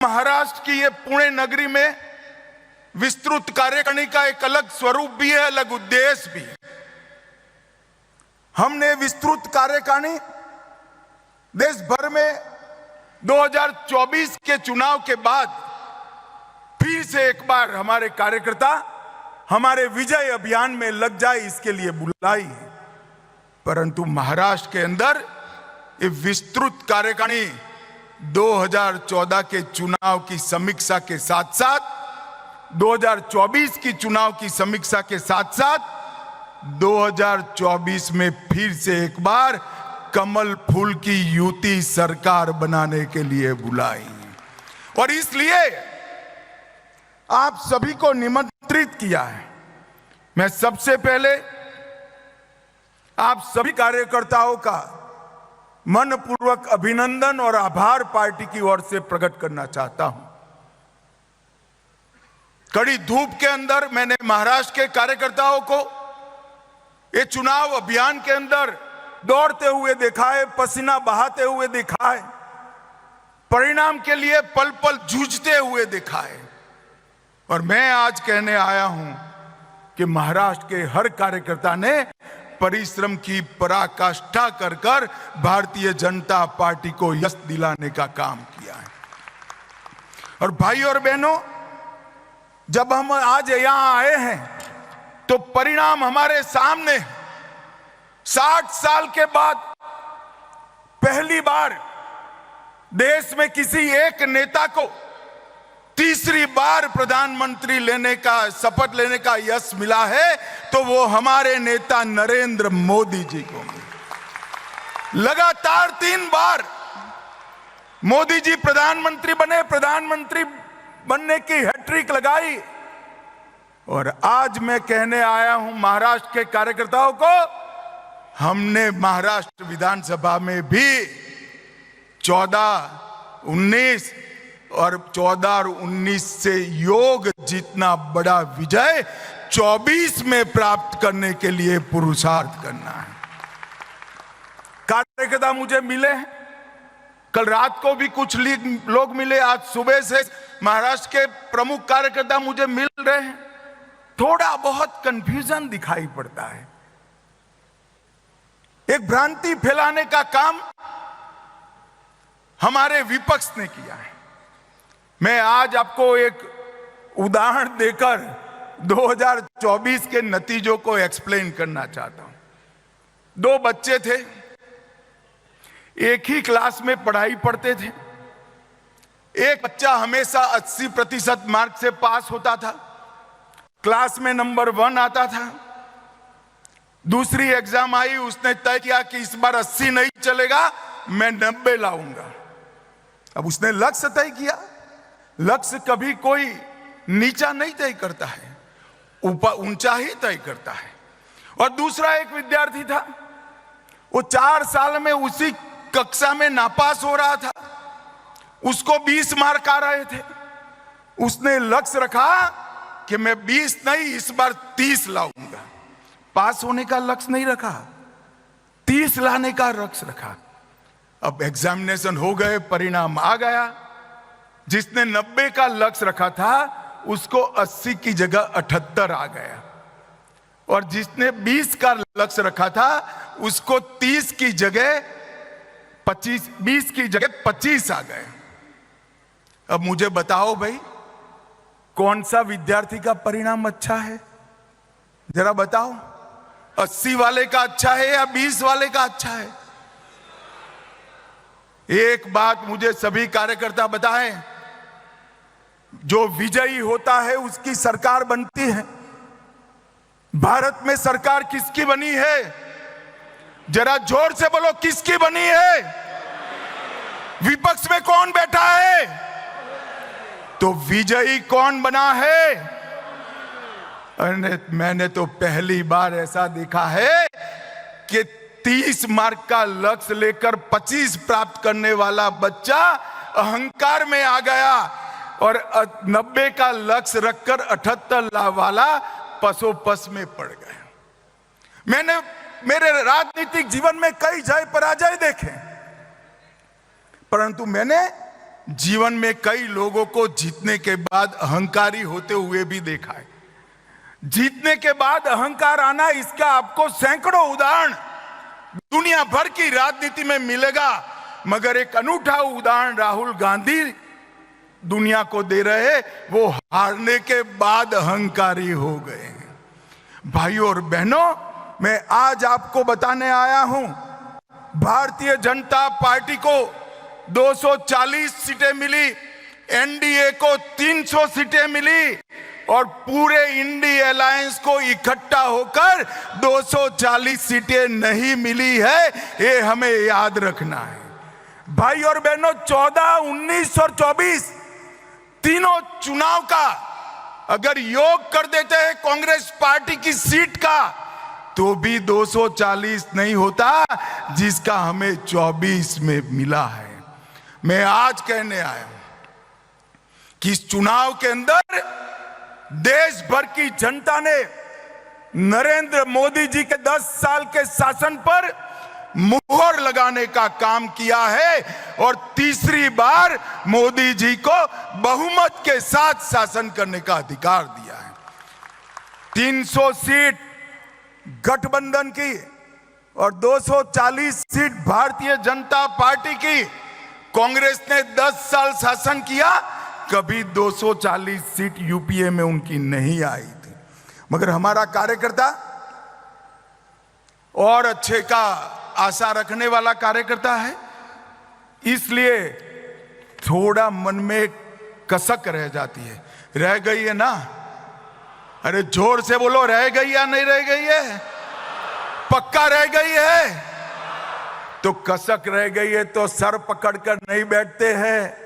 महाराष्ट्र की ये पुणे नगरी में विस्तृत कार्यकारिणी का एक अलग स्वरूप भी है, अलग उद्देश्य भी है। हमने विस्तृत कार्यकारिणी देश भर में 2024 के चुनाव के बाद फिर से एक बार हमारे कार्यकर्ता हमारे विजय अभियान में लग जाए, इसके लिए बुलाई है। परंतु महाराष्ट्र के अंदर ये विस्तृत कार्यकारिणी 2014 के चुनाव की समीक्षा के साथ साथ 2024 की चुनाव की समीक्षा के साथ साथ 2024 में फिर से एक बार कमल फूल की युति सरकार बनाने के लिए बुलाई। और इसलिए आप सभी को निमंत्रित किया है। मैं सबसे पहले आप सभी कार्यकर्ताओं का मनपूर्वक अभिनंदन और आभार पार्टी की ओर से प्रकट करना चाहता हूं। कड़ी धूप के अंदर मैंने महाराष्ट्र के कार्यकर्ताओं को ये चुनाव अभियान के अंदर दौड़ते हुए देखा है, पसीना बहाते हुए देखा है, परिणाम के लिए पल पल जूझते हुए देखा है। और मैं आज कहने आया हूं कि महाराष्ट्र के हर कार्यकर्ता ने परिश्रम की पराकाष्ठा कर कर भारतीय जनता पार्टी को यश दिलाने का काम किया है। और भाई और बहनों, जब हम आज यहां आए हैं तो परिणाम हमारे सामने। 60 साल के बाद पहली बार देश में किसी एक नेता को तीसरी बार प्रधानमंत्री लेने का शपथ लेने का यश मिला है, तो वो हमारे नेता नरेंद्र मोदी जी को मिला। लगातार 3 बार मोदी जी प्रधानमंत्री बने, प्रधानमंत्री बनने की हैट्रिक लगाई। और आज मैं कहने आया हूं महाराष्ट्र के कार्यकर्ताओं को, हमने महाराष्ट्र विधानसभा में भी 14, 19 और 14 और 19 से योग जितना बड़ा विजय 24 में प्राप्त करने के लिए पुरुषार्थ करना है। कार्यकर्ता मुझे मिले हैं, कल रात को भी कुछ लोग मिले, आज सुबह से महाराष्ट्र के प्रमुख कार्यकर्ता मुझे मिल रहे हैं। थोड़ा बहुत कंफ्यूजन दिखाई पड़ता है। एक भ्रांति फैलाने का काम हमारे विपक्ष ने किया है। मैं आज आपको एक उदाहरण देकर 2024 के नतीजों को एक्सप्लेन करना चाहता हूं। 2 बच्चे थे, एक ही क्लास में पढ़ाई पढ़ते थे। एक बच्चा हमेशा 80% मार्क से पास होता था, क्लास में नंबर 1 आता था। दूसरी एग्जाम आई, उसने तय किया कि इस बार 80 नहीं चलेगा, मैं 90 लाऊंगा। अब उसने लक्ष्य तय किया। लक्ष्य कभी कोई नीचा नहीं तय करता है, ऊंचा ही तय करता है। और दूसरा एक विद्यार्थी था, वो 4 साल में उसी कक्षा में नापास हो रहा था, उसको 20 मार्क आ रहे थे। उसने लक्ष्य रखा कि मैं 20 नहीं, इस बार 30 लाऊंगा। पास होने का लक्ष्य नहीं रखा, 30 लाने का लक्ष्य रखा। अब एग्जामिनेशन हो गए, परिणाम आ गया। जिसने 90 का लक्ष्य रखा था उसको 80 की जगह 78 आ गया, और जिसने 20 का लक्ष्य रखा था उसको 30 की जगह 25, 20 की जगह 25 आ गए। अब मुझे बताओ भाई, कौन सा विद्यार्थी का परिणाम अच्छा है? जरा बताओ, 80 वाले का अच्छा है या 20 वाले का अच्छा है? एक बात मुझे सभी कार्यकर्ता बताएं, जो विजयी होता है उसकी सरकार बनती है। भारत में सरकार किसकी बनी है? जरा जोर से बोलो, किसकी बनी है? विपक्ष में कौन बैठा है? तो विजयी कौन बना है? मैंने तो पहली बार ऐसा देखा है कि 30 मार्क का लक्ष्य लेकर 25 प्राप्त करने वाला बच्चा अहंकार में आ गया, और 90 का लक्ष्य रखकर 78 वाला पसोपस में पड़ गया। मैंने मेरे राजनीतिक जीवन में कई जय पराजय देखे, परंतु मैंने जीवन में कई लोगों को जीतने के बाद अहंकारी होते हुए भी देखा है। जीतने के बाद अहंकार आना, इसका आपको सैकड़ों उदाहरण दुनिया भर की राजनीति में मिलेगा, मगर एक अनूठा उदाहरण राहुल गांधी दुनिया को दे रहे, वो हारने के बाद अहंकारी हो गए हैं। भाइयों और बहनों, मैं आज आपको बताने आया हूं, भारतीय जनता पार्टी को 240 सीटें मिली, एनडीए को 300 सीटें मिली और पूरे इंडी अलायंस को इकट्ठा होकर 240 सीटें नहीं मिली है, ये हमें याद रखना है। भाई और बहनों, 14, 19 और 24 तीनों चुनाव का अगर योग कर देते हैं कांग्रेस पार्टी की सीट का, तो भी 240 नहीं होता जिसका हमें 24 में मिला है। मैं आज कहने आया हूं कि इस चुनाव के अंदर देश भर की जनता ने नरेंद्र मोदी जी के 10 साल के शासन पर मुहर लगाने का काम किया है और तीसरी बार मोदी जी को बहुमत के साथ शासन करने का अधिकार दिया है। 300 सीट गठबंधन की और 240 सीट भारतीय जनता पार्टी की। कांग्रेस ने 10 साल शासन किया, कभी 240 सीट यूपीए में उनकी नहीं आई थी, मगर हमारा कार्यकर्ता और अच्छे का आशा रखने वाला कार्यकर्ता है, इसलिए थोड़ा मन में कसक रह जाती है। रह गई है ना? अरे जोर से बोलो, रह गई या नहीं रह गई है? पक्का रह गई है? तो कसक रह गई है तो सर पकड़कर नहीं बैठते हैं,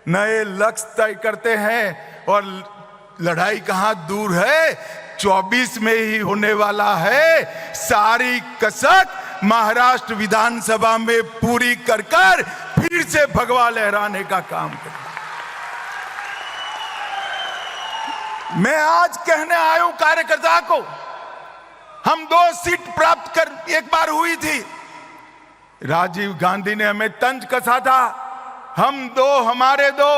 नए लक्ष्य तय करते हैं और लड़ाई कहां दूर है, 24 में ही होने वाला है। सारी कसक महाराष्ट्र विधानसभा में पूरी कर फिर से भगवा लहराने का काम करें। मैं आज कहने आया हूं कार्यकर्ता को, हम 2 सीट प्राप्त कर एक बार हुई थी, राजीव गांधी ने हमें तंज कसा था, हम 2 हमारे 2।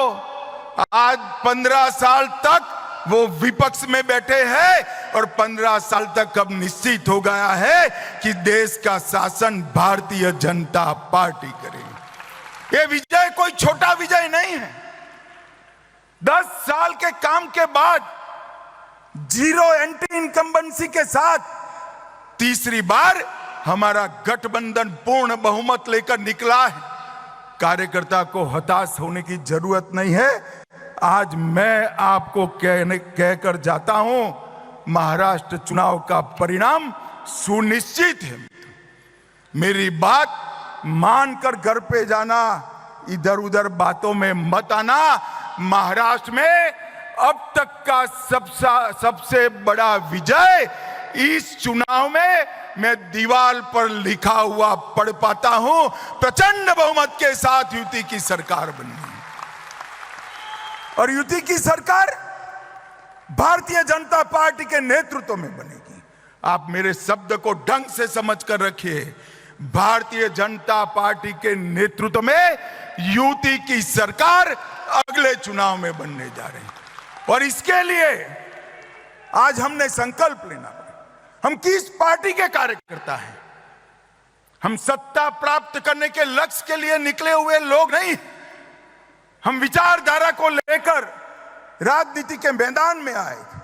आज 15 साल तक वो विपक्ष में बैठे हैं और 15 साल तक अब निश्चित हो गया है कि देश का शासन भारतीय जनता पार्टी करेगी। ये विजय कोई छोटा विजय नहीं है। 10 साल के काम के बाद जीरो एंटी इनकम्बेंसी के साथ तीसरी बार हमारा गठबंधन पूर्ण बहुमत लेकर निकला है। कार्यकर्ता को हताश होने की जरूरत नहीं है। आज मैं आपको कहकर जाता हूं, महाराष्ट्र चुनाव का परिणाम सुनिश्चित है। मेरी बात मानकर घर पे जाना, इधर उधर बातों में मत आना। महाराष्ट्र में अब तक का सबसे बड़ा विजय इस चुनाव में मैं दीवार पर लिखा हुआ पढ़ पाता हूं, प्रचंड बहुमत के साथ युति की सरकार बनी और युति की सरकार भारतीय जनता पार्टी के नेतृत्व में बनेगी। आप मेरे शब्द को ढंग से समझ कर रखिए, भारतीय जनता पार्टी के नेतृत्व में युति की सरकार अगले चुनाव में बनने जा रही है और इसके लिए आज हमने संकल्प लेना पड़ा। हम किस पार्टी के कार्यकर्ता हैं? हम सत्ता प्राप्त करने के लक्ष्य के लिए निकले हुए लोग नहीं। हम विचारधारा को लेकर राजनीति के मैदान में आए थे।